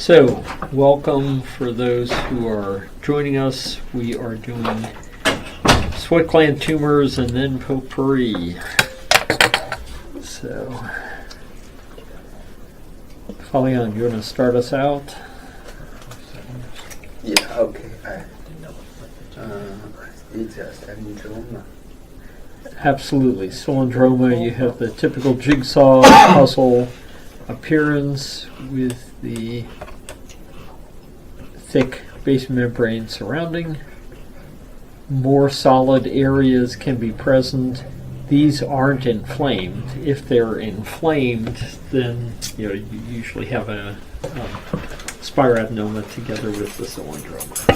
So, welcome for those who are joining us. We are doing sweat gland tumors and then potpourri. So, Falion, you want to start us out? Yeah, okay. It's just cylindroma. Absolutely. Cylindroma, you have the typical jigsaw puzzle appearance with the thick base membrane surrounding. More solid areas can be present. These aren't inflamed. If they're inflamed, then you usually have a spiroadenoma together with the cylindroma.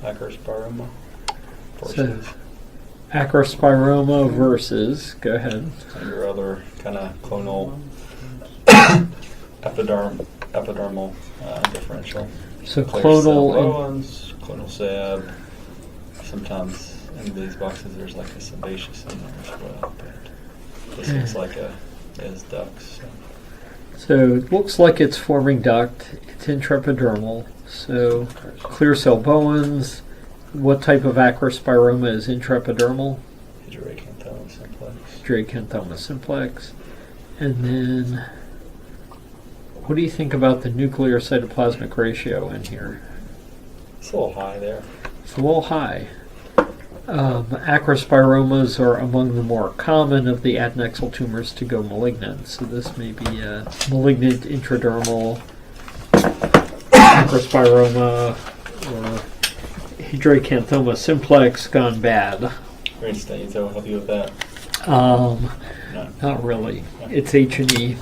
Acrospiroma So, acrospiroma versus, go ahead. your other kind of clonal epidermal differential. So Clear cell clonal, Bowens, clonal seb. Sometimes in these boxes there's like a sebaceous in there as well, but this looks like as ducts. so it looks like it's forming duct. It's intraepidermal. So clear cell Bowens. What type of acrospiroma is intraepidermal? Hydroacanthoma simplex. Hydroacanthoma simplex. And then, what do you think about the nuclear cytoplasmic ratio in here? It's a little high there. It's a little high. Acrospiromas are among the more common of the adnexal tumors to go malignant. So this may be a malignant intradermal acrospiroma or hydroacanthoma simplex gone bad. Green stains, I'll help you with that. No. No. Not really. It's H&E.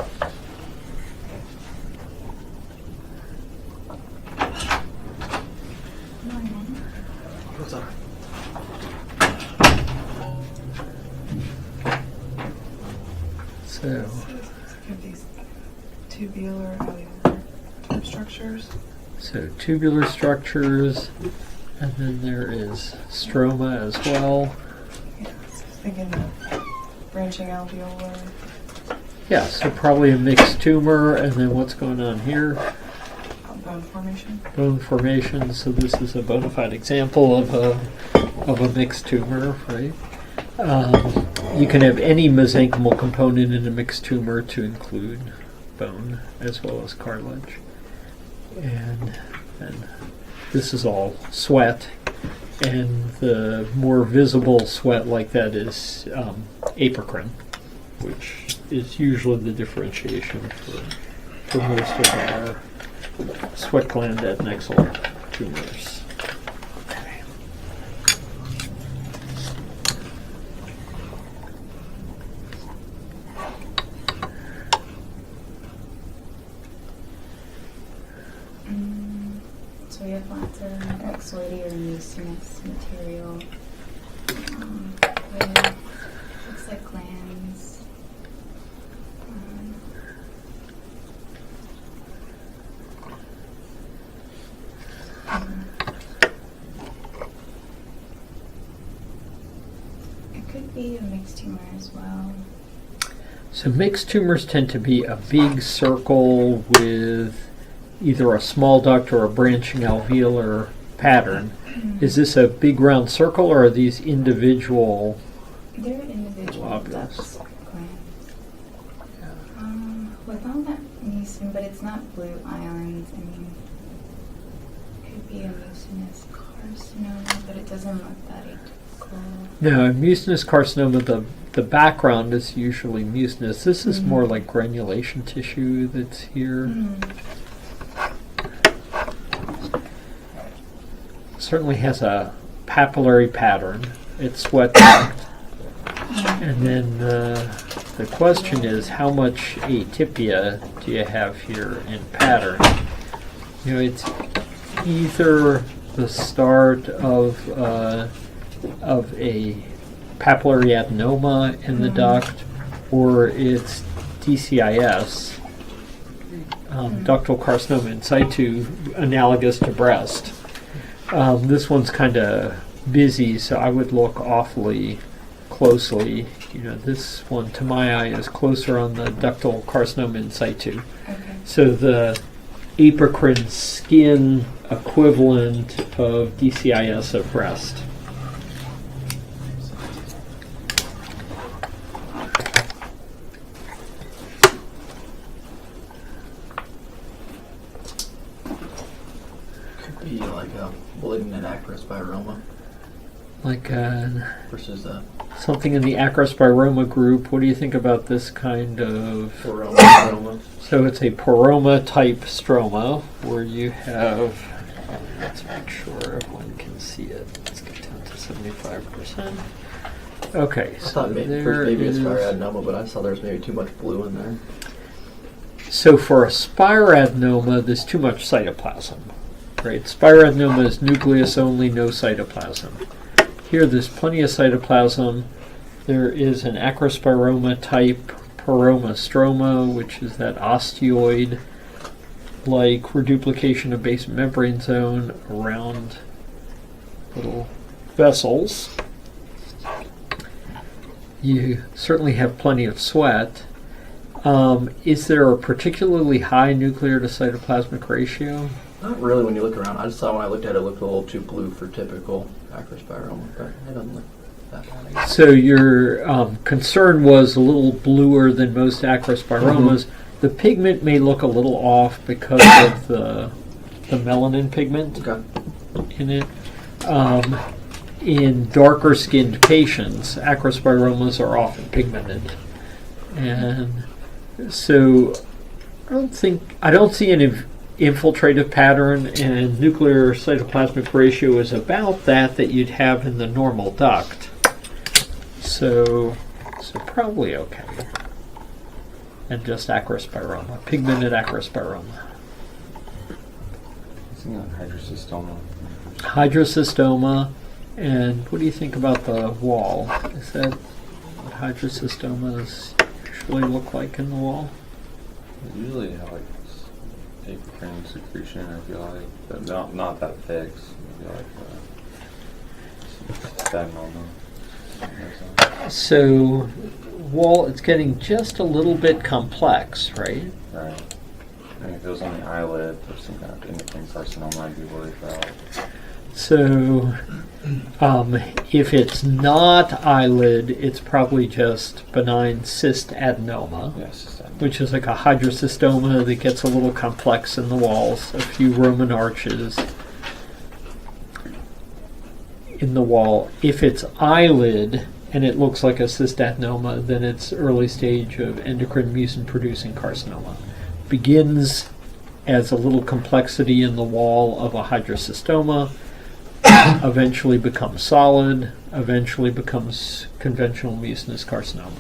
So, Have these tubular alveolar type structures. so tubular structures, and then there is stroma as well. Yeah, so I was thinking branching alveolar. Yeah, so probably a mixed tumor, and then what's going on here? Bone formation. Bone formation. So this is a bona fide example of a mixed tumor, right? You can have any mesenchymal component in a mixed tumor to include bone as well as cartilage. And this is all sweat, and the more visible sweat like that is apocrine, which is usually the differentiation for most of our sweat gland adnexal tumors. So we have lots of exoidea or mucinous material. Looks like glands. It could be a mixed tumor as well. So mixed tumors tend to be a big circle with either a small duct or a branching alveolar pattern. Is this a big round circle, or are these individual? They're individual Globules. ducts, glands. With all that mucin, but it's not blue ions. I mean, it could be a mucinous carcinoma, but it doesn't look that atypical. No, in mucinous carcinoma, the background is usually mucinous. This is more like granulation tissue that's here. Certainly has a papillary pattern. It's sweat duct. And then the question is, how much atypia do you have here in pattern? It's either the start of a papillary adenoma in the duct, or it's DCIS, ductal carcinoma in situ, analogous to breast. This one's kind of busy, so I would look awfully closely, this one to my eye is closer on the ductal carcinoma in situ. Okay. So the apocrine skin equivalent of DCIS of breast. Could be like a malignant acrospiroma Like versus a something in the acrospiroma group. What do you think about this kind of... poroma. So it's a poroma type stroma where you have, let's make sure everyone can see it. Let's get down to 75%. Okay, I so thought maybe there first maybe a is... spiroadenoma, but I saw there was maybe too much blue in there. So for a spiroadenoma, there's too much cytoplasm, right? Spiroadenoma is nucleus only, no cytoplasm. Here there's plenty of cytoplasm. There is an acrospiroma type poroma stroma, which is that osteoid like reduplication of basement membrane zone around little vessels. You certainly have plenty of sweat. Is there a particularly high nuclear to cytoplasmic ratio? Not really when you look around. I just thought when I looked at it, it looked a little too blue for typical acrospiroma, but it doesn't look that bad, I guess. So your concern was a little bluer than most acrospiromas. The pigment may look a little off because of the melanin pigment Okay. in it. In darker skinned patients, acrospiromas are often pigmented. And so I don't see an infiltrative pattern, and nuclear cytoplasmic ratio is about that you'd have in the normal duct. So probably okay. And just acrospiroma, pigmented acrospiroma. Isn't that hydrocystoma? Hydrocystoma, and what do you think about the wall? Is that what hydrocystomas usually look like in the wall? They usually have like apocrine secretion, I feel like, but not that thick. So maybe like stagnoma. So, wall, it's getting just a little bit complex, right? Right. I mean, if it was on the eyelid or some kind of endocrine carcinoma, I'd be worried about. So, if it's not eyelid, it's probably just benign cyst adenoma, Yes, which is like a hydrocystoma that gets a little complex in the walls, a few Roman arches in the wall. If it's eyelid and it looks like a cystadenoma, then it's early stage of endocrine mucin producing carcinoma. Begins as a little complexity in the wall of a hydrocystoma, eventually becomes solid, eventually becomes conventional mucinous carcinoma.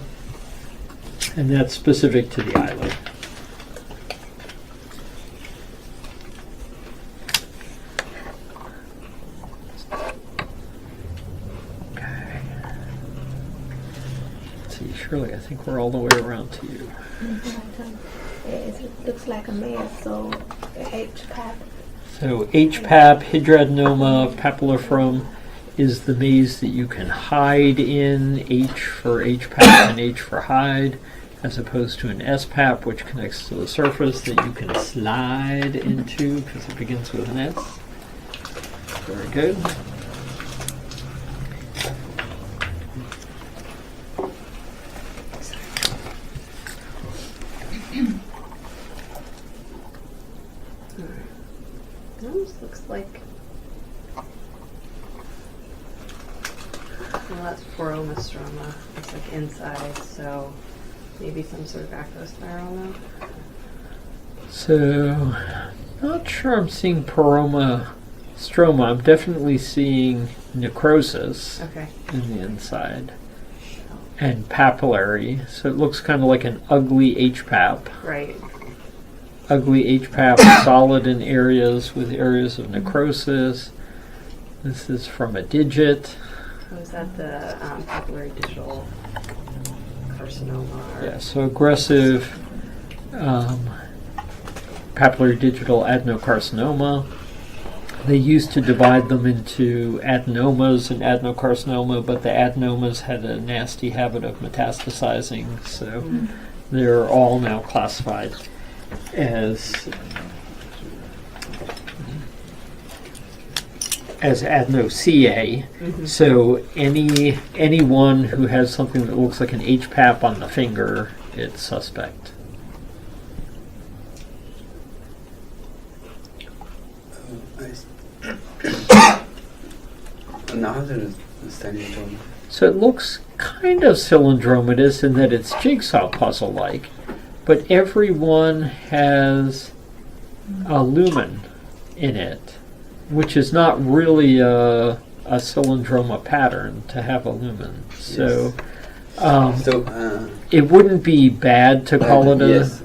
And that's specific to the eyelid. Okay. Let's see, Shirley, I think we're all the way around to you. It looks like a mass, so HPAP. So HPAP, hydradenoма papilliform is the maze that you can hide in, H for HPAP and H for hide, as opposed to an SPAP, which connects to the surface that you can slide into because it begins with an S. Very good. It almost looks like, well, that's poromostroma. It's like inside, so maybe some sort of acrospiroma. So, not sure I'm seeing poroma stroma. I'm definitely seeing necrosis Okay. in the inside and papillary. So it looks kind of like an ugly HPAP. Right. Ugly HPAP, solid in areas with areas of necrosis. This is from a digit. Was that the papillary digital carcinoma? Or Yeah, so aggressive papillary digital adenocarcinoma. They used to divide them into adenomas and adenocarcinoma, but the adenomas had a nasty habit of metastasizing, so they're all now classified as adeno-CA. So anyone who has something that looks like an HPAP on the finger, it's suspect. Another syndrome. So it looks kind of cylindromatous in that it's jigsaw puzzle-like, but every one has a lumen in it, which is not really a cylindroma pattern to have a lumen. So, it wouldn't be bad to call it yes,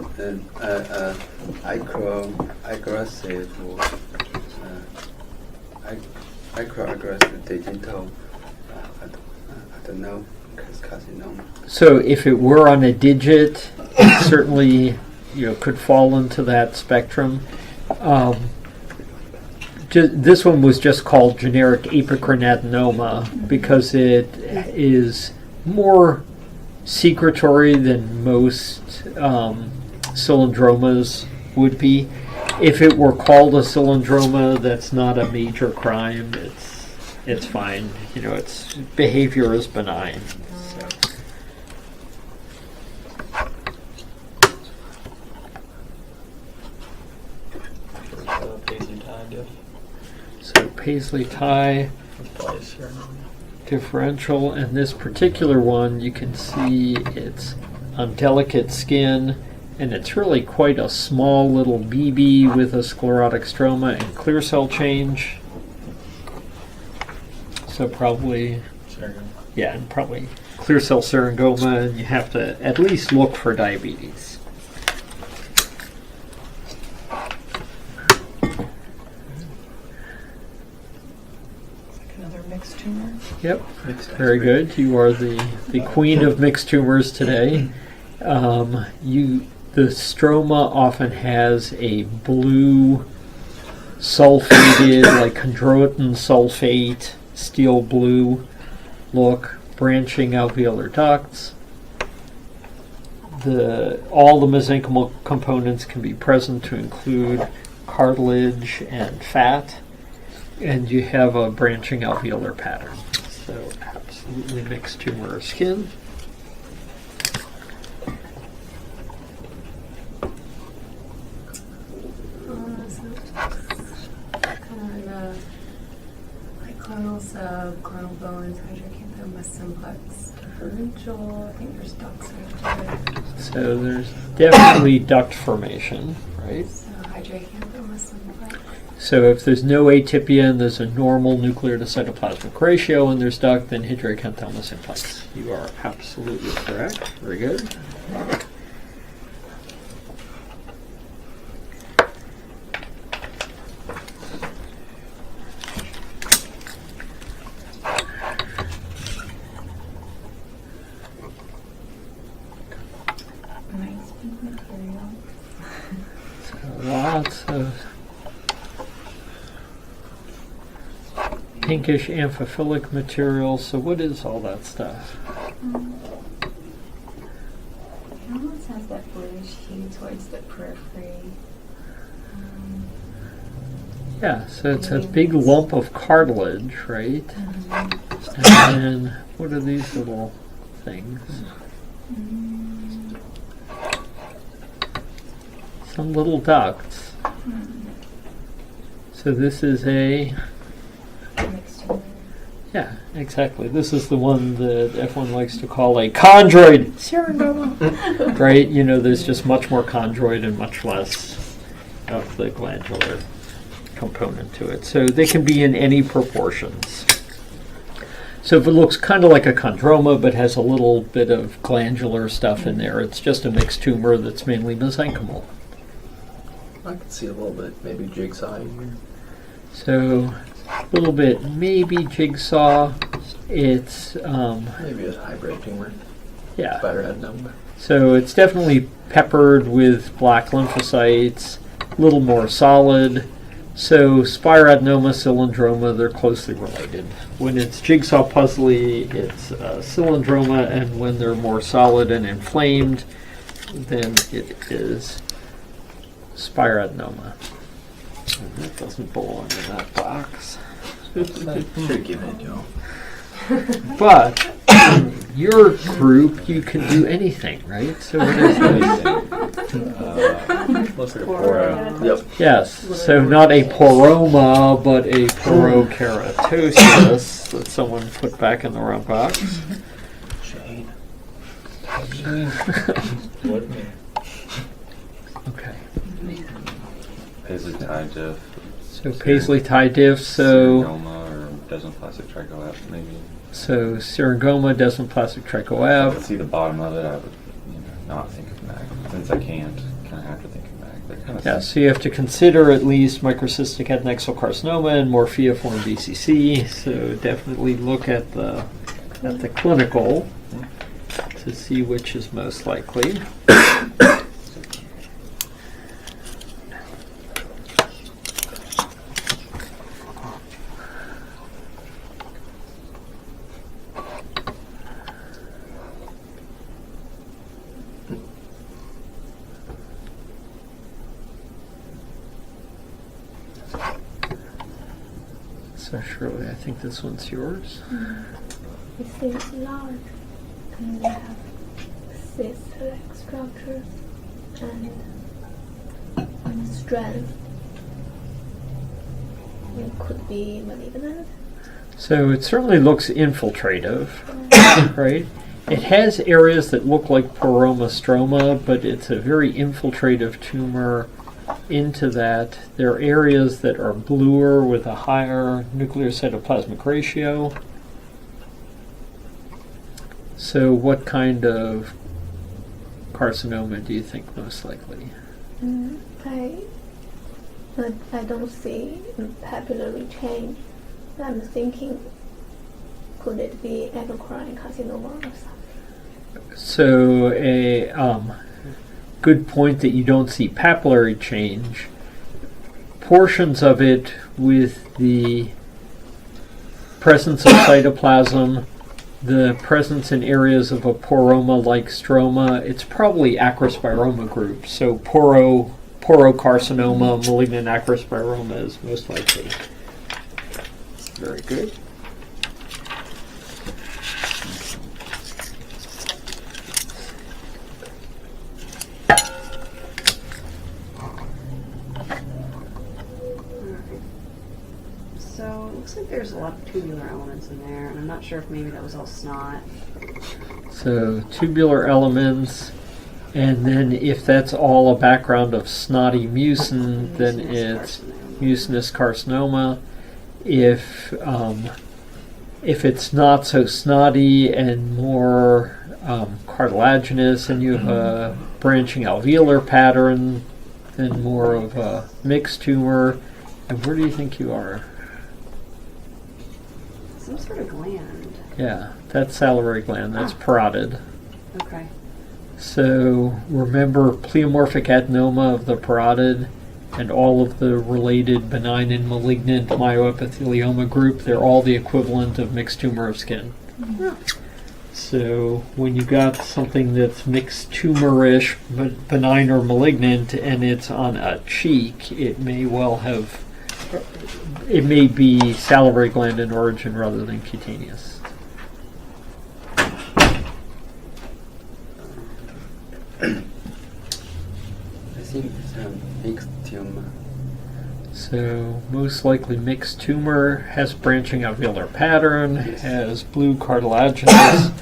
aggressive digital. I don't know, carcinoma. So if it were on a digit, it certainly could fall into that spectrum. This one was just called generic apicrine adenoma because it is more secretory than most cylindromas would be. If it were called a cylindroma, that's not a major crime. It's fine. Its behavior is benign. So. Paisley tie diff. So Paisley tie Applies here. differential, and this particular one, you can see it's on delicate skin, and it's really quite a small little BB with a sclerotic stroma and clear cell change. So probably, and probably clear cell syringoma, and you have to at least look for diabetes. Another mixed tumor. Yep, very good. You are the queen of mixed tumors today. The stroma often has a blue sulfated, like chondroitin sulfate, steel blue look, branching alveolar ducts. All the mesenchymal components can be present to include cartilage and fat, and you have a branching alveolar pattern. So absolutely mixed tumor of skin. Clonal sub, clonal bones, hydrocanthoma simplex, differential. I think there's ducts right there. So there's definitely duct formation, right? So hydrocanthoma simplex. So if there's no atypia and there's a normal nuclear to cytoplasmic ratio and there's duct, then hydrocanthoma simplex. You are absolutely correct. Very good. Nice pink material. Lots of pinkish amphiphilic material. So what is all that stuff? It almost has that bluish hue towards the periphery. Yeah, so it's a big lump of cartilage, right? And then what are these little things? Some little ducts. So this is a... Mixed tumor. Yeah, exactly. This is the one that everyone likes to call a chondroid syringoma. Right? There's just much more chondroid and much less of the glandular component to it. So they can be in any proportions. So if it looks kind of like a chondroma but has a little bit of glandular stuff in there, it's just a mixed tumor that's mainly mesenchymal. I can see a little bit, maybe jigsaw in here. So a little bit maybe jigsaw. It's Maybe a hybrid tumor. yeah. Spider adenoma. So it's definitely peppered with black lymphocytes, a little more solid. So spiroadenoma, cylindroma, they're closely related. When it's jigsaw puzzly, it's cylindroma, and when they're more solid and inflamed, then it is spiroadenoma. And that doesn't belong in that box. Should give it, Joe. But in your group, you can do anything, right? So what is it? Looks like a poro. Yep. Yes, so not a poroma, but a porokeratosis that someone put back in the wrong box. Shane. What me? Okay, Paisley tie diff. so Paisley tie diff, so Syringoma or desmoplastic trichoab, maybe. syringoma, desmoplastic I trichoab. see the bottom of it. I would, not think of MAG. Since I can't, kind of have to think of MAG. They're kind of Yeah, so you have to consider at least microcystic adnexal carcinoma and morpheoform BCC. So definitely look at the clinical to see which is most likely. So Shirley, I think this one's yours. It seems large, and they have cyst-like structures and strength. It could be malignant. So it certainly looks infiltrative, right? It has areas that look like poromostroma, but it's a very infiltrative tumor into that. There are areas that are bluer with a higher nuclear cytoplasmic ratio. So what kind of carcinoma do you think most likely? I don't see papillary change. I'm thinking, could it be endocrine carcinoma or something? So a good point that you don't see papillary change. Portions of it with the presence of cytoplasm, the presence in areas of a poroma-like stroma, it's probably acrospiroma group. So porocarcinoma, malignant acrospiroma is most likely. Very good. So it looks like there's a lot of tubular elements in there, and I'm not sure if maybe that was all snot. So tubular elements, and then if that's all a background of snotty mucin, then it's mucinous carcinoma. If it's not so snotty and more cartilaginous, and you have a branching alveolar pattern, then more of a mixed tumor. And where do you think you are? Some sort of gland. Yeah, that's salivary gland. That's parotid. Okay. So remember pleomorphic adenoma of the parotid and all of the related benign and malignant myoepithelioma group, they're all the equivalent of mixed tumor of skin. Oh. So when you got something that's mixed tumorish, but benign or malignant, and it's on a cheek, it may be salivary gland in origin rather than cutaneous. I think it's a mixed tumor. So most likely mixed tumor, has branching alveolar pattern, has blue cartilaginous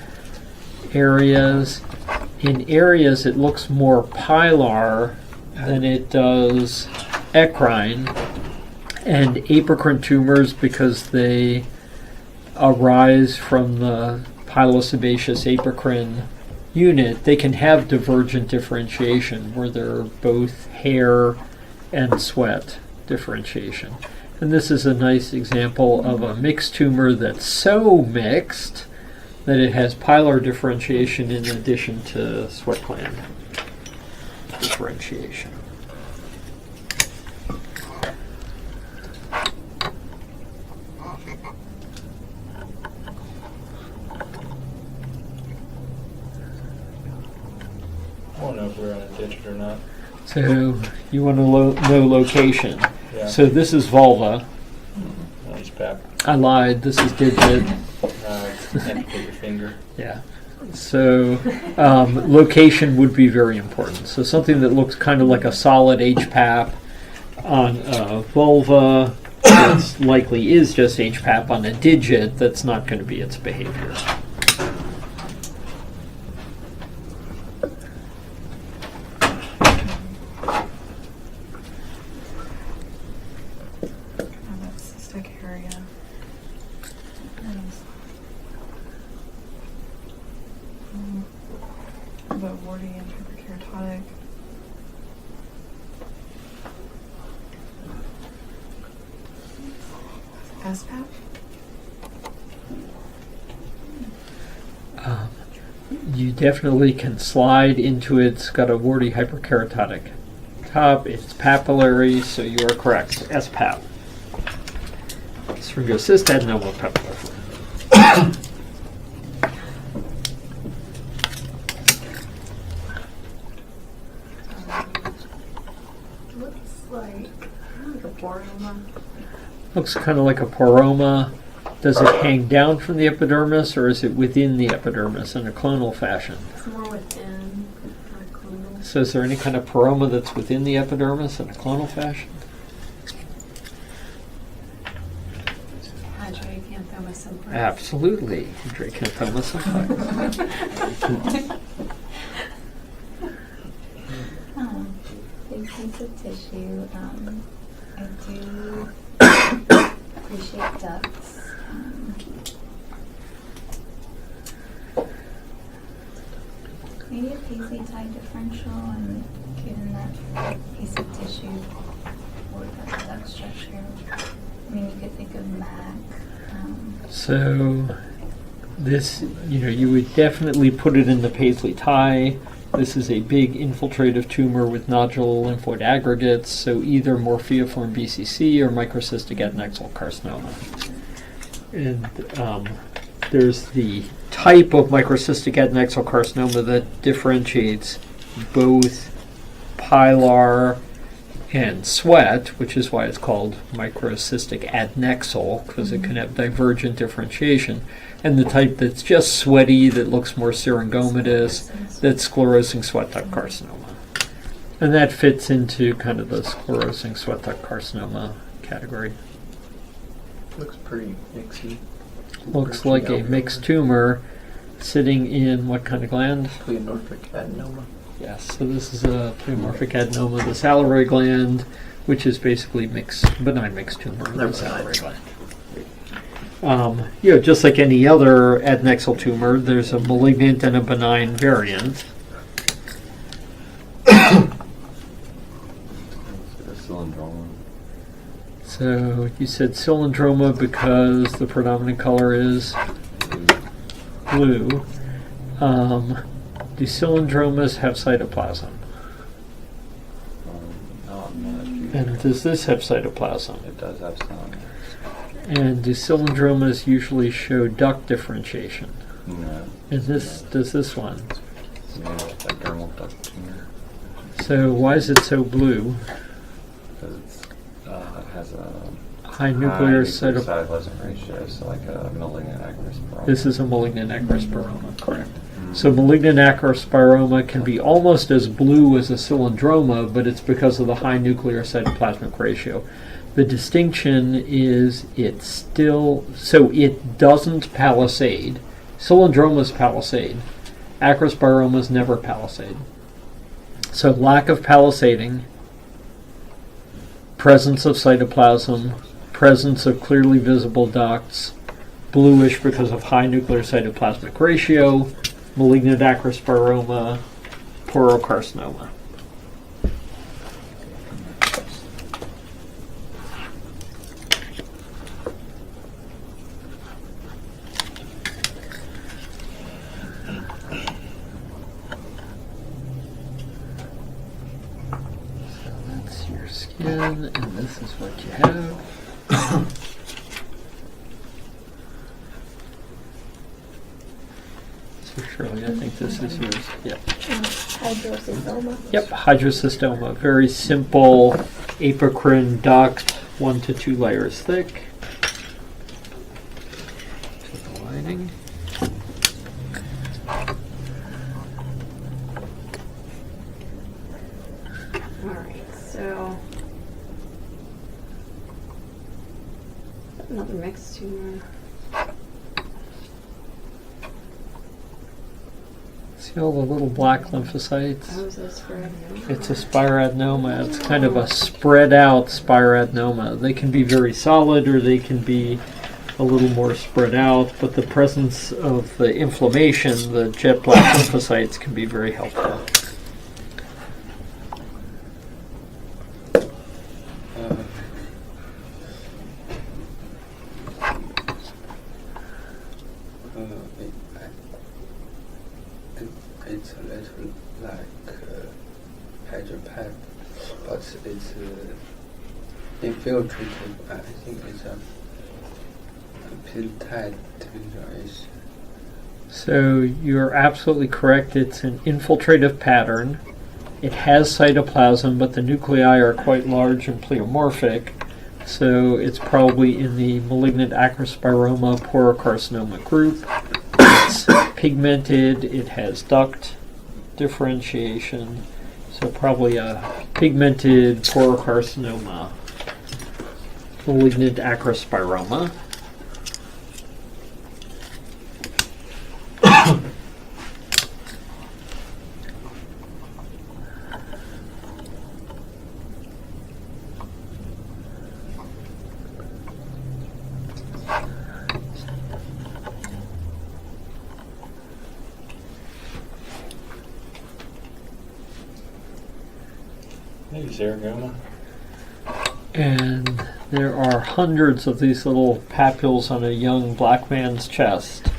areas. In areas it looks more pilar than it does ecrine. And apocrine tumors, because they arise from the pilosebaceous apocrine unit, they can have divergent differentiation where they're both hair and sweat differentiation. And this is a nice example of a mixed tumor that's so mixed that it has pilar differentiation in addition to sweat gland differentiation. don't know if we're on a digit or not. So you want to know location. Yeah. So this is vulva. No, it's pap. I lied. This is digit. Amputate your finger. Yeah. So location would be very important. So something that looks kind of like a solid HPAP on a vulva, that likely is just HPAP on a digit, that's not going to be its behavior. Oh, that's cystic area. About warty and hyperkeratotic. SPAP? You definitely can slide into it. It's got a warty hyperkeratotic top. It's papillary, so you are correct. SPAP. Syringocystadenomal papillary. Looks like a poroma. Looks kind of like a poroma. Does it hang down from the epidermis, or is it within the epidermis in a clonal fashion? It's more within the clonal. So is there any kind of poroma that's within the epidermis in a clonal fashion? Hydrocanthoma simplex. Absolutely. Dracanthoma simplex. Big piece of tissue. I do appreciate ducts. Maybe a paisley tie differential, and given that piece of tissue or that duct structure, I mean, you could think of MAC. So this, you would definitely put it in the paisley tie. This is a big infiltrative tumor with nodular lymphoid aggregates, so either morpheoform BCC or microcystic adnexal carcinoma. And there's the type of microcystic adnexal carcinoma that differentiates both pilar and sweat, which is why it's called microcystic adnexal, because it can have divergent differentiation, and the type that's just sweaty, that looks more syringomatous, that's sclerosing sweat duct carcinoma. And that fits into kind of the sclerosing sweat duct carcinoma category. Looks pretty mixy. Looks like a mixed tumor sitting in what kind of gland? Pleomorphic adenoma. Yes, so this is a pleomorphic adenoma, the salivary gland, which is basically benign mixed tumor of the salivary gland. Just like any other adnexal tumor, there's a malignant and a benign variant. Cylindroma. So you said cylindroma because the predominant color is blue. Do cylindromas have cytoplasm? Not much. And does this have cytoplasm? It does have some. And do cylindromas usually show duct differentiation? No. And does this one? Yeah, it's a dermal duct tumor. So why is it so blue? Because it has a High nuclear cytoplasm. cytoplasm ratio, so like a malignant acrosporoma. This is a malignant acrosporoma, correct. So malignant acrosporoma can be almost as blue as a cylindroma, but it's because of the high nuclear cytoplasmic ratio. The distinction is it doesn't palisade. Cylindromas palisade. Acrosporomas never palisade. So lack of palisading, presence of cytoplasm, presence of clearly visible ducts, bluish because of high nuclear cytoplasmic ratio, malignant acrosporoma, porocarcinoma. So that's your skin, and this is what you have. So Shirley, I think this is yours. Yeah. Hydrocystoma. Yep, hydrocystoma. Very simple apocrine duct, 1 to 2 layers thick. To the lining. Alright, so another mixed tumor. See all the little black lymphocytes? How is this for It's a spiroadenoma. It's kind of a spread out spiroadenoma. They can be very solid or they can be a little more spread out, but the presence of the inflammation, the jet black lymphocytes, can be very helpful. It's a little like hydropad, but it's infiltrated. I think it's a pill-tied tumour-ish. So you're absolutely correct. It's an infiltrative pattern. It has cytoplasm, but the nuclei are quite large and pleomorphic. So it's probably in the malignant acrospiroma porocarcinoma group. It's pigmented. It has duct differentiation. So probably a pigmented porocarcinoma, malignant acrospiroma. Maybe xerogoma. And there are hundreds of these little papules on a young black man's chest.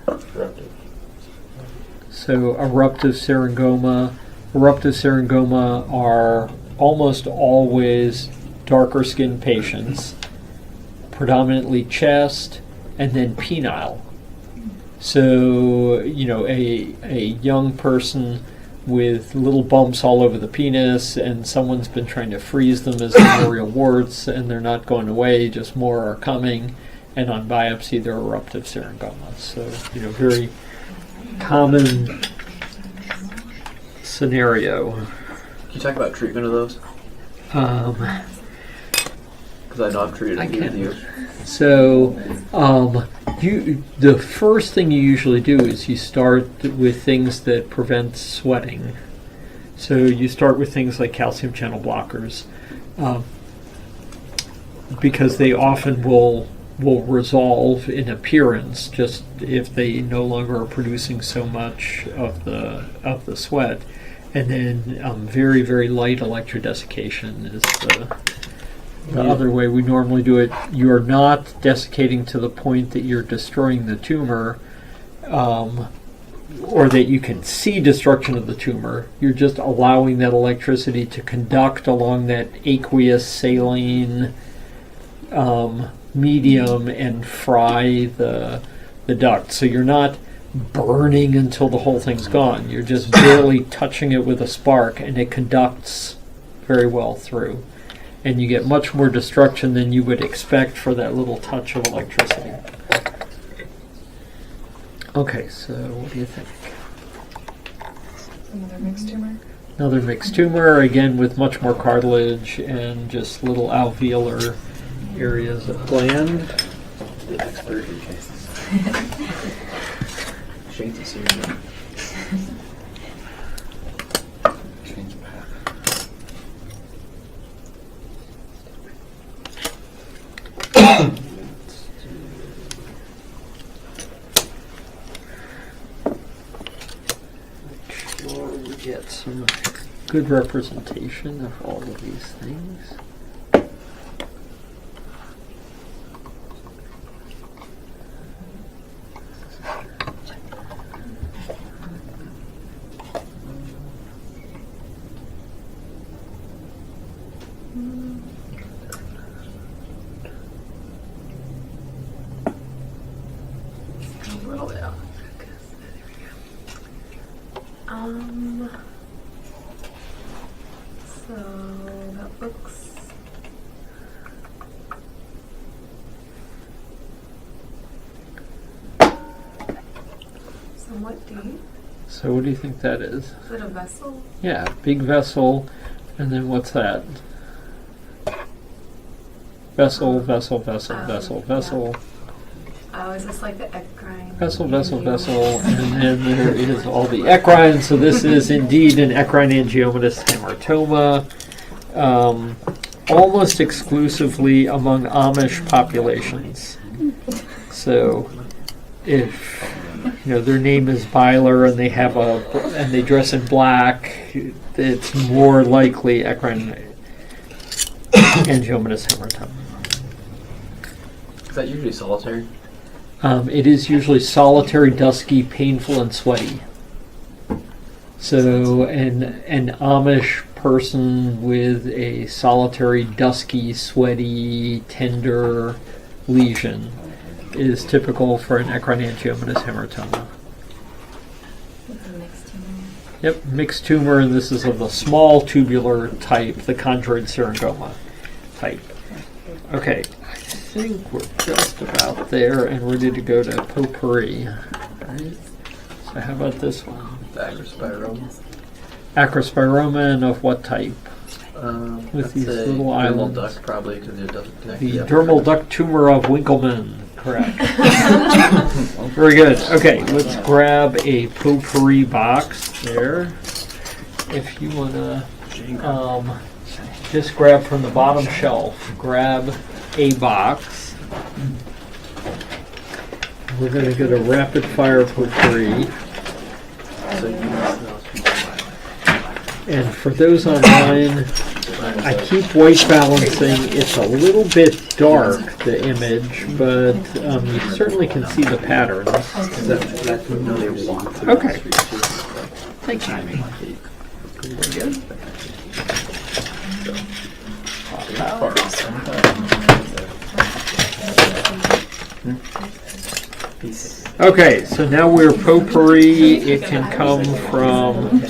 Eruptive. So eruptive seringoma. Eruptive seringoma are almost always darker skinned patients, predominantly chest, and then penile. So, you know, a young person with little bumps all over the penis, and someone's been trying to freeze them as venereal warts, and they're not going away, just more are coming, and on biopsy they're eruptive serengoma. So, you know, very common scenario. Can you talk about treatment of those? Because I know I've treated a few with you. So, the first thing you usually do is you start with things that prevent sweating. So you start with things like calcium channel blockers, because they often will resolve in appearance just if they no longer are producing so much of the sweat. And then very, very light electrodesiccation is the other way we normally do it. You are not desiccating to the point that you're destroying the tumor, or that you can see destruction of the tumor. You're just allowing that electricity to conduct along that aqueous saline medium and fry the duct. So you're not burning until the whole thing's gone. You're just barely touching it with a spark, and it conducts very well through. And you get much more destruction than you would expect for that little touch of electricity. Okay, so what do you think? Another mixed tumor. Another mixed tumor, again with much more cartilage and just little alveolar areas of gland. The expert in cases. Shades of serious. Change path. Make sure we get some good representation of all of these things. it all out. So that looks somewhat deep. So what do you think that is? Is it a vessel? Yeah, big vessel, and then what's that? Vessel, vessel, vessel, vessel, yeah. vessel, Oh, is this like the ecrine? vessel, vessel, vessel, and then there is all the ecrine. So this is indeed an ecrine angiomatous hamartoma, almost exclusively among Amish populations. So if their name is Byler and they have and they dress in black, it's more likely ecrine angiomatous hamartoma. Is that usually solitary? It is usually solitary, dusky, painful, and sweaty. So an Amish person with a solitary, dusky, sweaty, tender lesion is typical for an ecrine angiomatous hamartoma. It's a mixed tumor. Yep, mixed tumor, and this is of the small tubular type, the chondroid syringoma type. Okay, I think we're just about there and ready to go to potpourri. Right? So how about this one? The acrospiroma. Acrospiroma, and of what type? With I'd these say little dermal islands. duct probably because it doesn't connect. The to the dermal duct tumor of Winkelmann. Correct. Very good. Okay, let's grab a potpourri box there. If you want to just grab from the bottom shelf, grab a box. We're going to go to rapid fire potpourri. So you must know And for those online, I keep white balancing. It's a little bit dark, the image, but you certainly can see the patterns. Okay. Thank you. Very good. Okay, so now we're potpourri. It can come from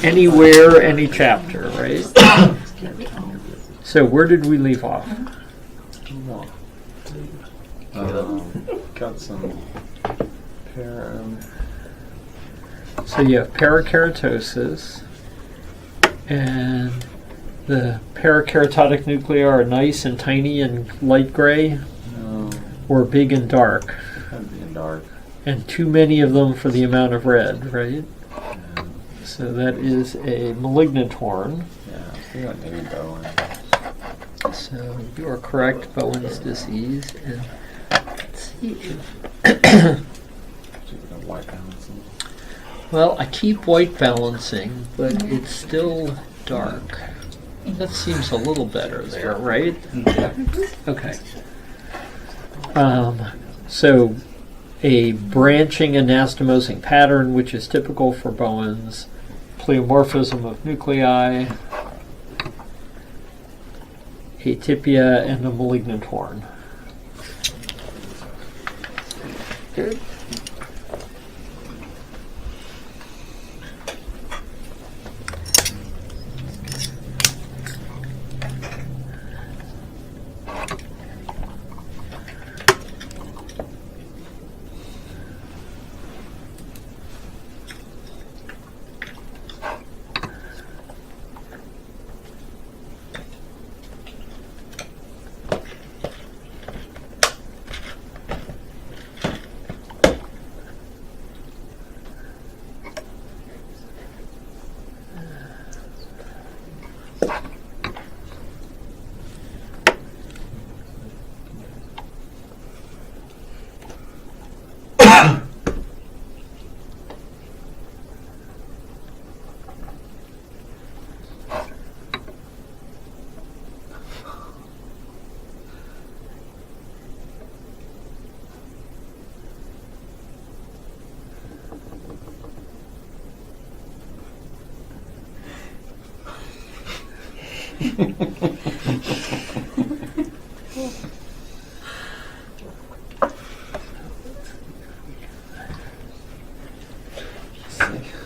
anywhere, any chapter, right? So where did we leave off? Got some So you have parakeratosis, and the parakeratotic nuclei are nice and tiny and light gray, or big and dark, being dark. and too many of them for the amount of red, right? So that is a malignant horn. Yeah, I think like maybe Bowen. So you are correct, Bowen's disease. And let's see if White balancing. well, I keep white balancing, but it's still dark. That seems a little better there, right? Okay. So a branching anastomosing pattern, which is typical for Bowen's, pleomorphism of nuclei, atypia, and a malignant horn. Good.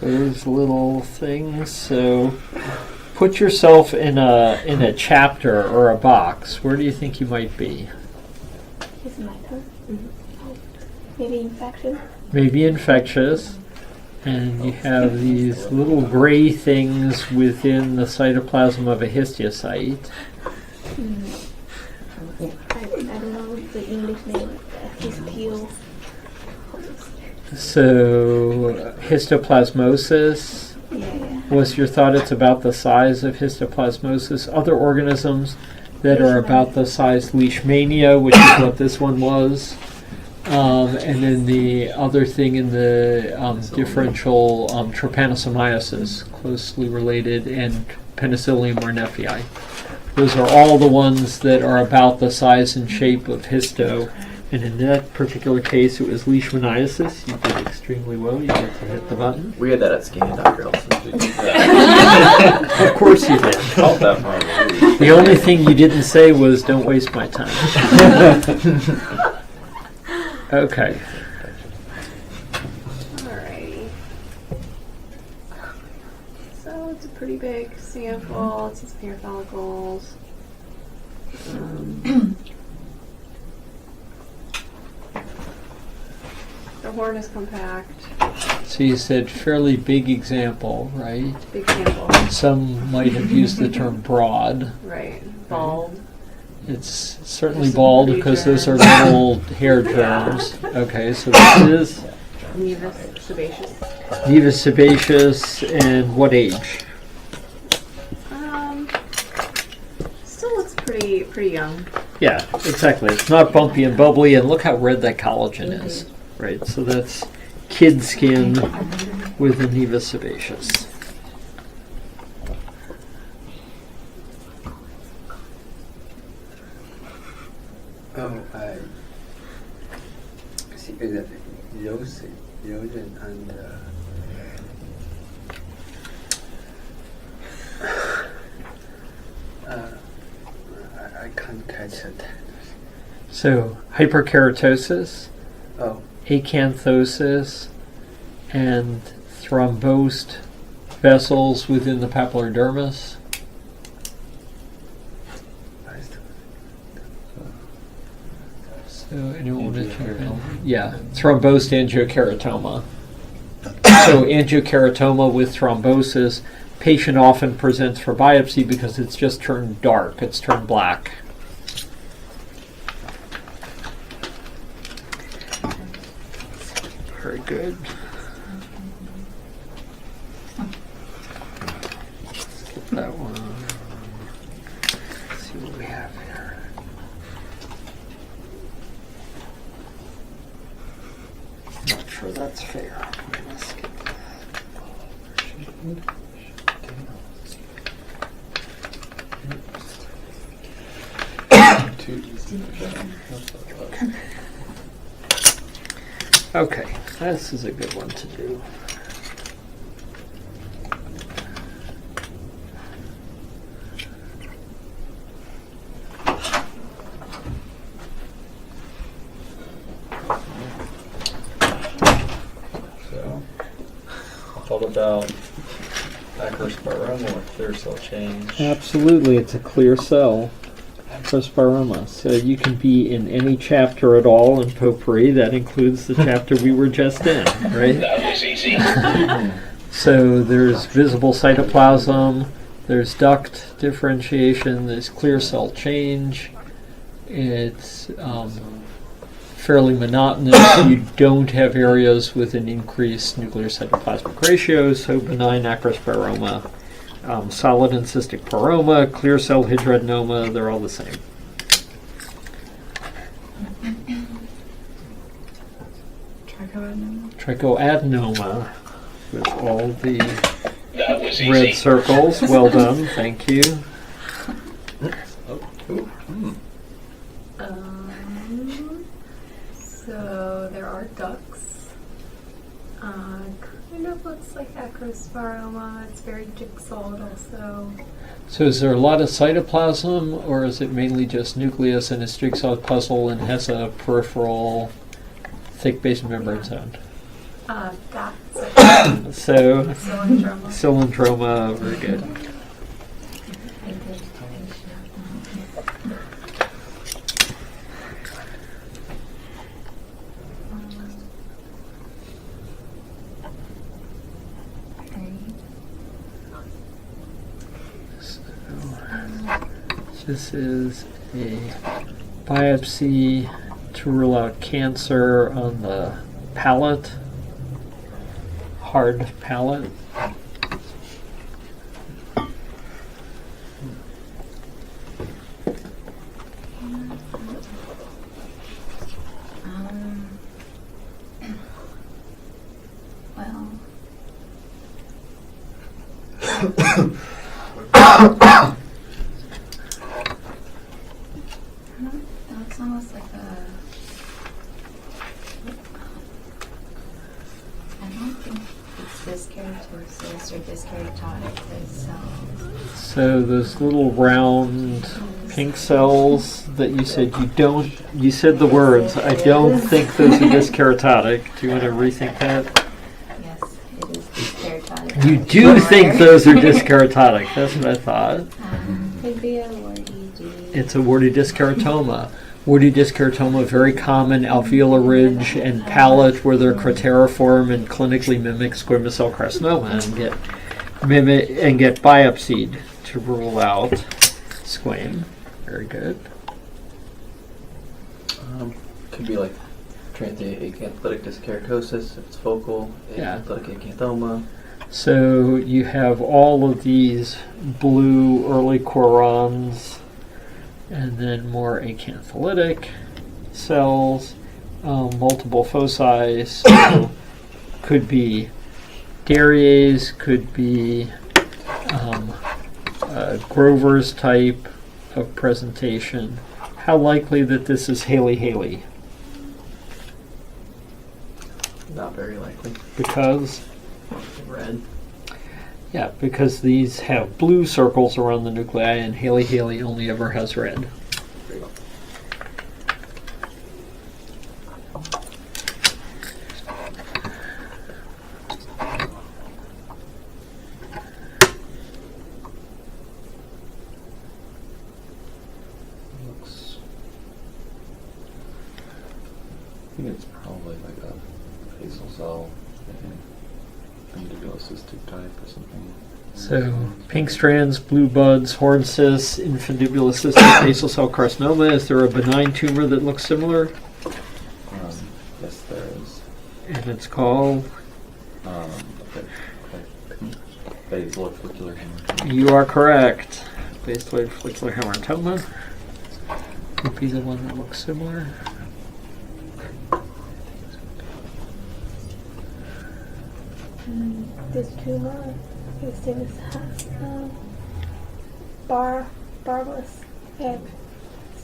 those little things. So put yourself in a chapter or a box. Where do you think you might be? Is my turn? Maybe infection? Maybe infectious. And you have these little gray things within the cytoplasm of a histiocyte. I don't know the English name. Histio. So histoplasmosis. Yeah. Was your thought it's about the size of histoplasmosis? Other organisms that are about the size leishmania, which is what this one was. And then the other thing in the differential trypanosomiasis, closely related, and Penicillium ornifei. Those are all the ones that are about the size and shape of histo. And in that particular case, it was leishmaniasis. You did extremely well. You get to hit the button. We had that at scan, Dr. Elson. Of course you did. Felt that probably. The only thing you didn't say was, don't waste my time. Okay. Alrighty. So it's a pretty big sample. It says hair follicles. The horn is compact. So you said fairly big example, right? Big sample. Some might have used the term broad. Right. Bald. It's certainly There's some bald pretty because those are germs. little hair germs. Okay, so this is Nevus sebaceous. nevus sebaceous, and what age? Still looks pretty young. Yeah, exactly. It's not bumpy and bubbly, and look how red that collagen is. Right, so that's kid skin with the nevus sebaceous. Oh, I see the erosion and I can't catch it. So hyperkeratosis, Oh, acanthosis, and thrombosed vessels within the papillary dermis. I still. So anyone want to jump in? Yeah, thrombosed angiokeratoma. So angiokeratoma with thrombosis, patient often presents for biopsy because it's just turned dark, it's turned black. Very good. Skip that one. Let's see what we have here. Not sure that's fair. Let's skip Okay, this is a good one to do. So, I thought about acrosporoma or clear cell change. Absolutely, it's a clear cell. Acrosporoma. So you can be in any chapter at all in potpourri. That includes the chapter we were just in, right? That was easy. So there's visible cytoplasm, there's duct differentiation, there's clear cell change. It's fairly monotonous. You don't have areas with an increased nuclear cytoplasmic ratio, so benign acrosporoma. Solid and cystic poroma, clear cell hydranoma, they're all the same. Trichoadenoma. Trichoadenoma with all the That was easy. red circles. Well done, thank you. So there are ducts. Kind of looks like acrosporoma. It's very jigsawed also. So is there a lot of cytoplasm, or is it mainly just nucleus and a jigsaw puzzle and has a peripheral thick basement membrane zone? That's So, cylindroma. cylindroma, very good. This is a biopsy to rule out cancer on the palate, hard palate. Well, that's almost like a. I don't think it's dyskeratosis or dyskeratotic cells. So those little round pink cells that you said you said the words, I don't think those are dyskeratotic. Do you want to rethink that? Yes, it is dyskeratotic. You do think those are dyskeratotic. That's what I thought. Could be a warty D. It's a warty dyskeratoma. Warty dyskeratoma, very common, alveolar ridge and palate where they're crateriform and clinically mimic squamous cell carcinoma and get biopsied to rule out squam. Very good. Could be like transient acantholytic dyskeratosis if it's focal, Yeah. acantholytic acanthoma. So you have all of these blue early chorons and then more acantholytic cells, multiple foci. So could be Darier's, could be Grover's type of presentation. How likely that this is Haley-Haley? Not very likely. Because? Red. Yeah, because these have blue circles around the nuclei and Haley-Haley only ever has red. There you go. Looks. I think it's probably like a basal cell, individual cystic type or something. So, pink strands, blue buds, horn cysts, infundibulocystic basal cell carcinoma. Is there a benign tumor that looks similar? Yes, there is. And it's called? Basiloid follicular hematoma. You are correct. Basiloid follicular hematoma would be the one that looks similar. This tumor is same as has barbless egg.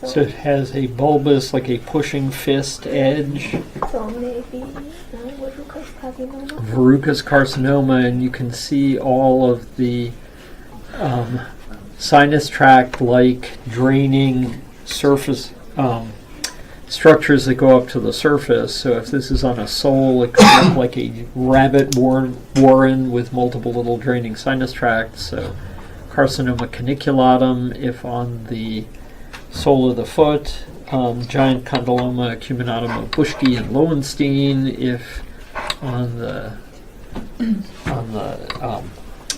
So it has a bulbous, like a pushing fist edge. So maybe verrucous carcinoma. Verrucous carcinoma, and you can see all of the sinus tract-like draining surface structures that go up to the surface. So if this is on a sole, it could look like a rabbit warren with multiple little draining sinus tracts. So carcinoma caniculatum if on the sole of the foot, giant condyloma acuminatum of Buschke and Lowenstein if on the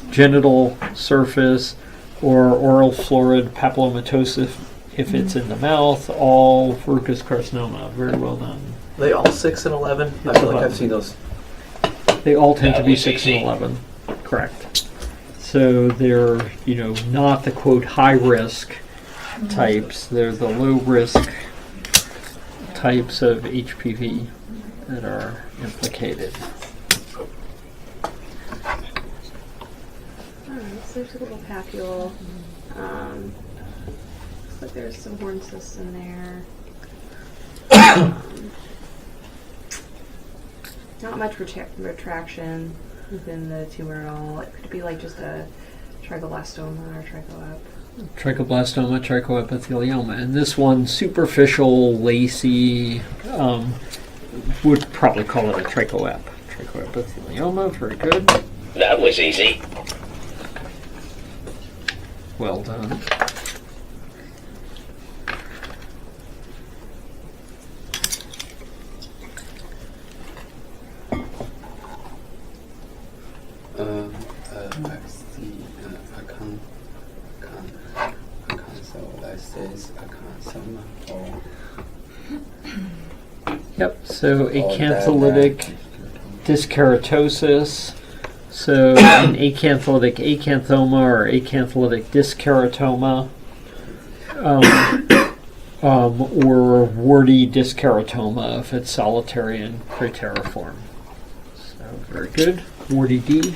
genital surface, or oral florid papillomatosis if it's in the mouth. All verrucous carcinoma. Very well done. Are they all 6 and 11? I feel like I've seen those. They all tend to That be was 6 and easy. 11. Correct. So they're, not the quote high risk types. They're the low risk types of HPV that are implicated. Alright, so there's a little papule. Looks like there's some horn cysts in there. Not much retraction within the tumor at all. It could be like just a trichoblastoma or trichoep. Trichoblastoma, trichoepithelioma. And this one, superficial, lacy, would probably call it a trichoep. Trichoepithelioma, very good. That was easy. Well done. I see. So let's say it's acanthoma or Yep, so or acantholytic dyskeratosis. So an acantholytic acanthoma or acantholytic dyskeratoma, or warty dyskeratoma if it's solitary and crateriform. So very good. Warty D.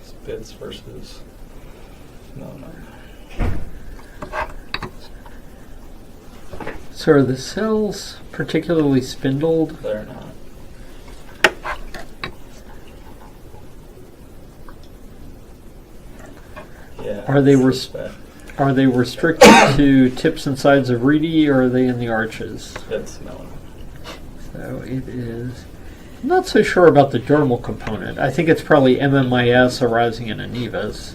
Spitz versus melanoma. So are the cells particularly spindled? They're not. Yeah. Are they suspect. Are they restricted to tips and sides of rete, or are they in the arches? It's melanoma. So it is. I'm not so sure about the dermal component. I think it's probably MMIS arising in nevus.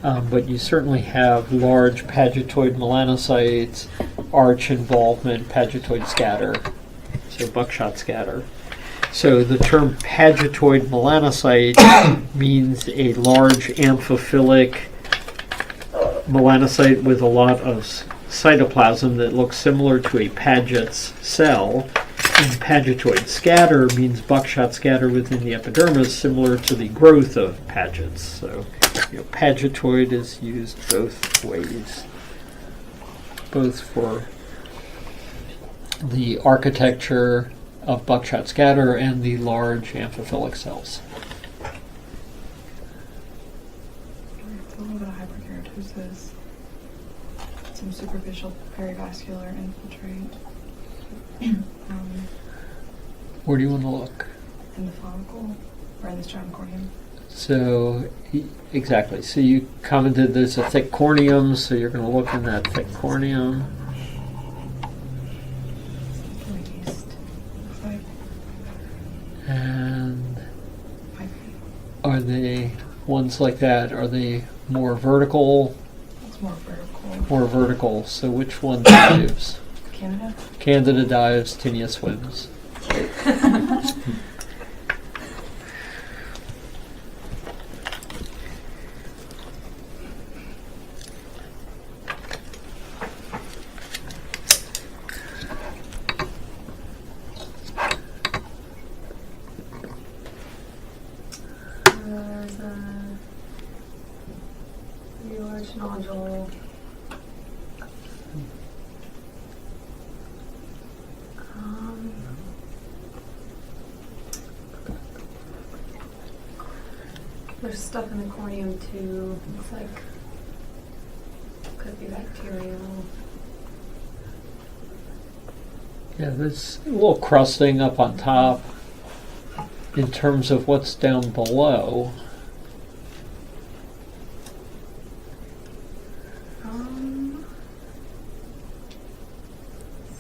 But you certainly have large pagetoid melanocytes, arch involvement, pagetoid scatter, so buckshot scatter. So the term pagetoid melanocyte means a large amphiphilic melanocyte with a lot of cytoplasm that looks similar to a Paget's cell. And pagetoid scatter means buckshot scatter within the epidermis, similar to the growth of Paget's. So, pagetoid is used both ways, both for the architecture of buckshot scatter and the large amphiphilic cells. It's a little bit of hyperkeratosis, some superficial perivascular infiltrate. Where do you want to look? In the follicle or in the stratum corneum. So, exactly. So you commented there's a thick corneum, so you're going to look in that thick corneum. Looks like And pipe. are they ones like that? Are they more vertical? It's more vertical. More vertical. So which one dives? Canada. Candida dives, Tinea swims. There's a pretty large nodule. There's stuff in the corneum too. Looks like could be bacterial. Yeah, there's a little crusting up on top. In terms of what's down below,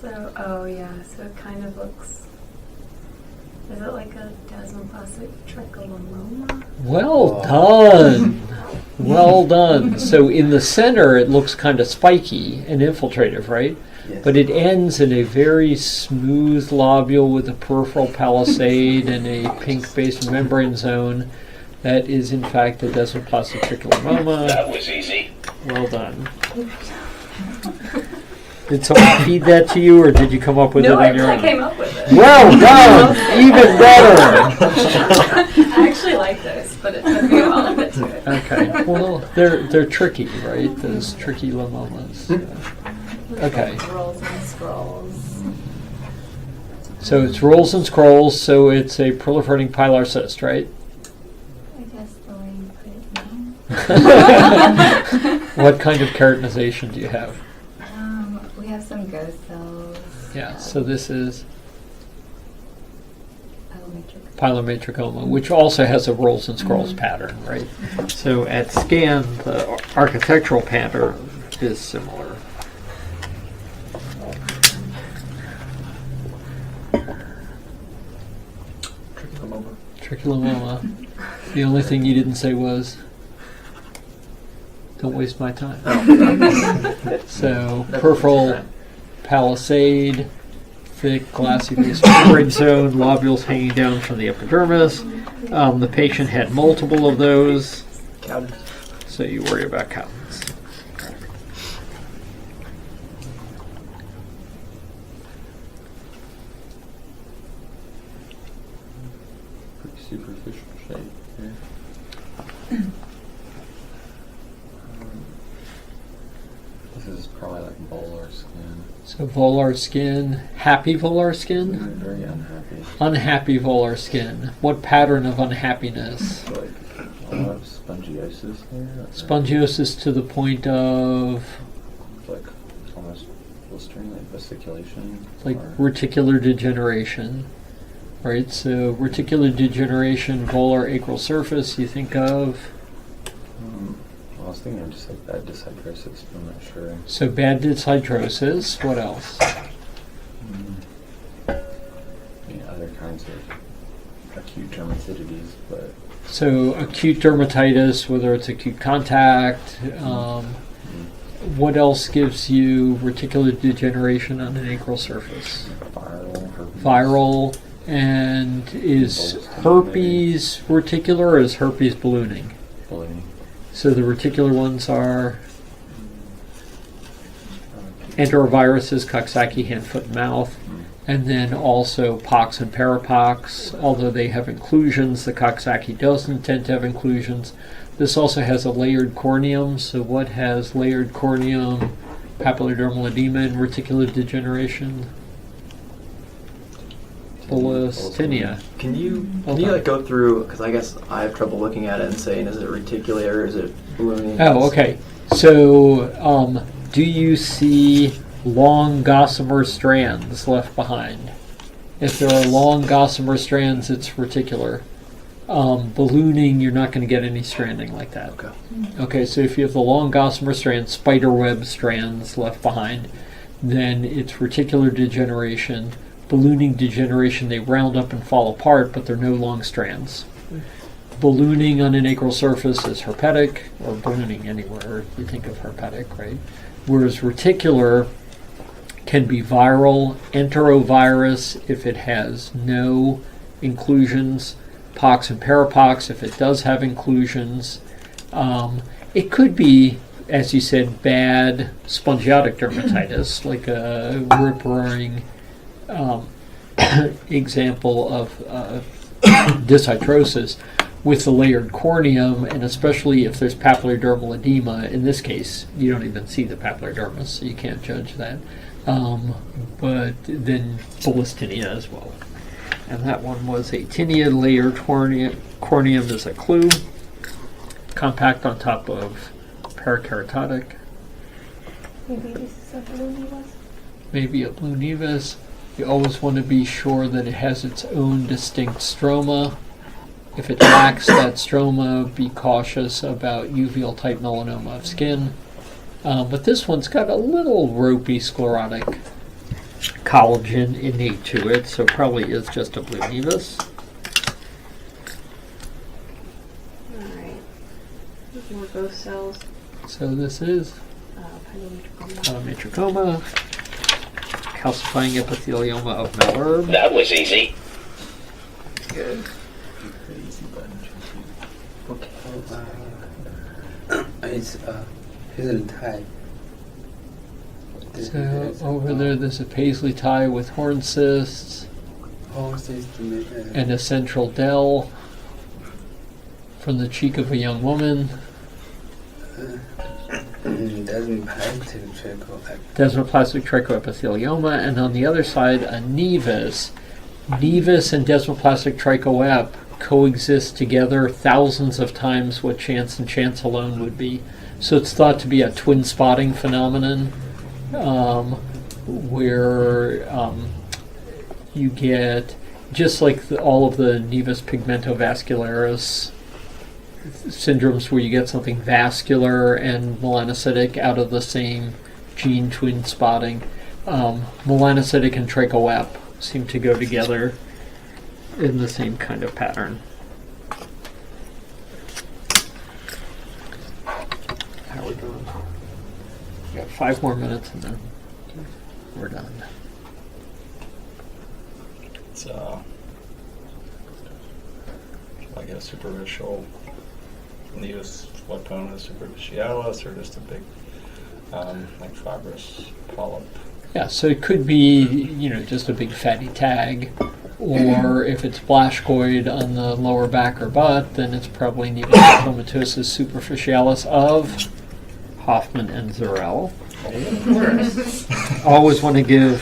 So, oh yeah, so it kind of looks, is it like a desmoplastic trichomoma? well done. Well done. So in the center, it looks kind of spiky and infiltrative, right? yes. But it ends in a very smooth lobule with a peripheral palisade and a pink-based membrane zone. That is, in fact, a desmoplastic trichomoma. That was easy. Well done. Did someone feed that to you, or did you come up with it on your own? I came up with it. Well done! Even better! I actually like this, but it took me a while to get to it. Okay. Well, they're tricky, right? Those tricky lomomas. Okay. Rolls and scrolls. So it's rolls and scrolls, so it's a proliferating pilar cyst, right? I guess the way you put it now. What kind of keratinization do you have? We have some ghost cells. Yeah, so this is A pilomatricoma, which also has a rolls and scrolls pattern, right? So at scan, the architectural pattern is similar. Trichomoma. The only thing you didn't say was, don't waste my time. So peripheral palisade, thick, glassy base membrane zone, lobules hanging down from the epidermis. The patient had multiple of those, so you worry about counts. Pretty superficial shape here. This is probably like volar skin. So volar skin, happy volar skin, Very unhappy. unhappy volar skin. What pattern of unhappiness? Like a lot of spongiosis here. Spongiosis to the point of Like almost blistering, like vesiculation. like or- reticular degeneration, right? So reticular degeneration, volar acral surface, you think of. Well, I was thinking of just like bad dyshydrosis, but I'm not sure. So bad dyshydrosis, what else? Other kinds of acute dermatitides, but So acute dermatitis, whether it's acute contact, what else gives you reticular degeneration on an acral surface? viral herpes. Viral, and is herpes reticular or is herpes ballooning? Ballooning. So the reticular ones are enteroviruses, Coxsackie, hand, foot, and mouth, and then also pox and parapox. Although they have inclusions, the Coxsackie doesn't tend to have inclusions. This also has a layered corneum. So what has layered corneum, papillodermal edema, and reticular degeneration? Bullous-tinea. Can you Hold on. like go through, because I guess I have trouble looking at it and saying, is it reticular or is it ballooning? Oh, okay. So, do you see long gossamer strands left behind? If there are long gossamer strands, it's reticular. Ballooning, you're not going to get any stranding like that. Okay. Okay, so if you have the long gossamer strands, spiderweb strands left behind, then it's reticular degeneration. Ballooning degeneration, they round up and fall apart, but they're no long strands. Ballooning on an acral surface is herpetic, or ballooning anywhere you think of herpetic, right? Whereas reticular can be viral, enterovirus if it has no inclusions, pox and parapox if it does have inclusions. It could be, as you said, bad spongiotic dermatitis, like a rip-roaring example of dyshydrosis with the layered corneum, and especially if there's papillodermal edema. In this case, you don't even see the papillodermis, so you can't judge that. But then bullous-tinea as well. And that one was a tinea. Layered corneum is a clue. Compact on top of parakeratotic. Maybe this is a blue nevus. Maybe a blue nevus. You always want to be sure that it has its own distinct stroma. If it lacks that stroma, be cautious about uveal type melanoma of skin. But this one's got a little ropey sclerotic collagen innate to it, so probably is just a blue nevus. Alright. More ghost cells. So this is Pilomatricoma. pyometricoma, calcifying epithelioma of Malherbe. That was easy. Good. It's Hazel tie. So over there, there's a paisley tie with horn cysts and a central dell from the cheek of a young woman. Desmoplastic trichoepithelioma, and on the other side, a nevus. Nevus and desmoplastic trichoep coexist together thousands of times what chance and chance alone would be. So it's thought to be a twin spotting phenomenon, where you get just like all of the nevus pigmentovascularis syndromes where you get something vascular and melanocytic out of the same gene twin spotting, melanocytic and trichoep seem to go together in the same kind of pattern. How are we doing? We got 5 more minutes and then we're done. It's like a superficial nevus flectonis superficialis, or just a big like fibrous polyp. Yeah, so it could be, just a big fatty tag, or if it's blaschkoid on the lower back or butt, then it's probably nevus superficialis of Hoffman and Zarel. Always want to give,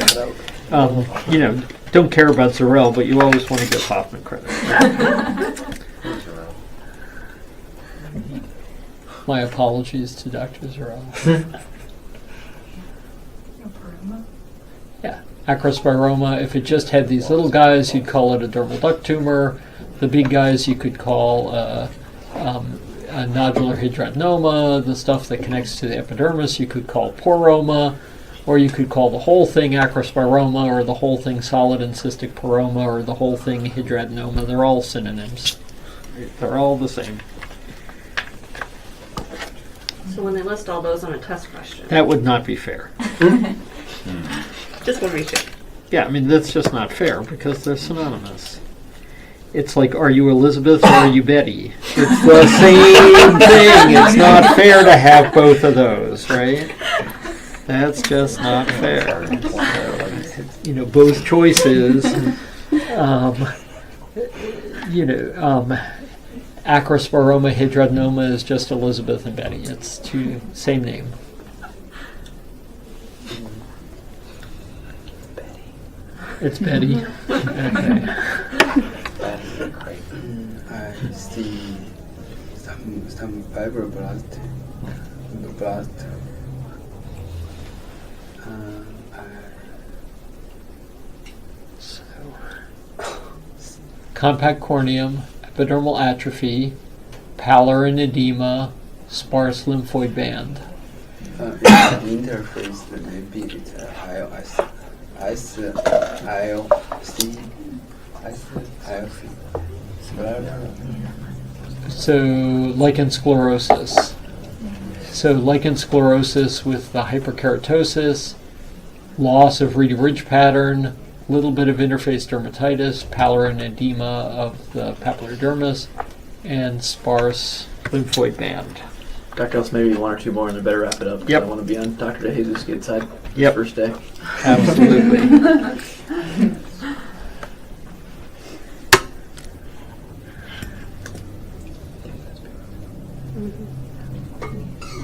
don't care about Zarel, but you always want to give Hoffman credit. My apologies to Dr. Zarel. Yeah, acrospiroma, if it just had these little guys, you'd call it a dermal duct tumor. The big guys you could call a nodular hidradenoma. The stuff that connects to the epidermis you could call poroma, or you could call the whole thing acrospiroma, or the whole thing solid and cystic poroma, or the whole thing hidradenoma. They're all synonyms. They're all the same. So when they list all those on a test question, That would not be fair. just want to be sure. Yeah, I mean, that's just not fair because they're synonymous. It's like, are you Elizabeth or are you Betty? It's the same thing. It's not fair to have both of those, right? That's just not fair. So, both choices. Acrospiroma hidradenoma is just Elizabeth and Betty. It's two, same name. It's Betty. Okay. I see some fibroblast. Compact corneum, epidermal atrophy, pallor and edema, sparse lymphoid band. Interface, maybe it's ILC. So lichen sclerosis. So lichen sclerosis with the hyperkeratosis, loss of reed ridge pattern, little bit of interface dermatitis, pallor and edema of the papillary dermis, and sparse lymphoid band. Dr. Ellis, maybe 1 or 2 more and then better wrap it up. 'Cause Yep. I want to be on Dr. DeJesus' good side Yep. first day. Absolutely.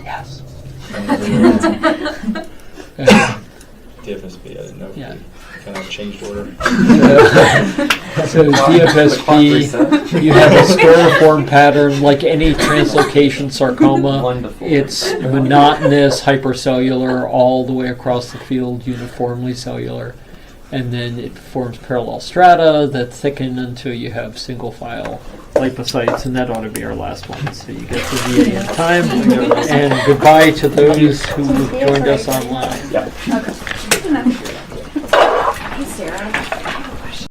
Yes. DFSP, I didn't know if Yeah. we kind of changed order. So DFSP, you have a scleriform pattern like any translocation sarcoma. It's monotonous, hypercellular, all the way across the field, uniformly cellular. And then it forms parallel strata that thicken until you have single file lipocytes, and that ought to be our last one. So you get to VA in time. And goodbye to those who joined us online. Okay.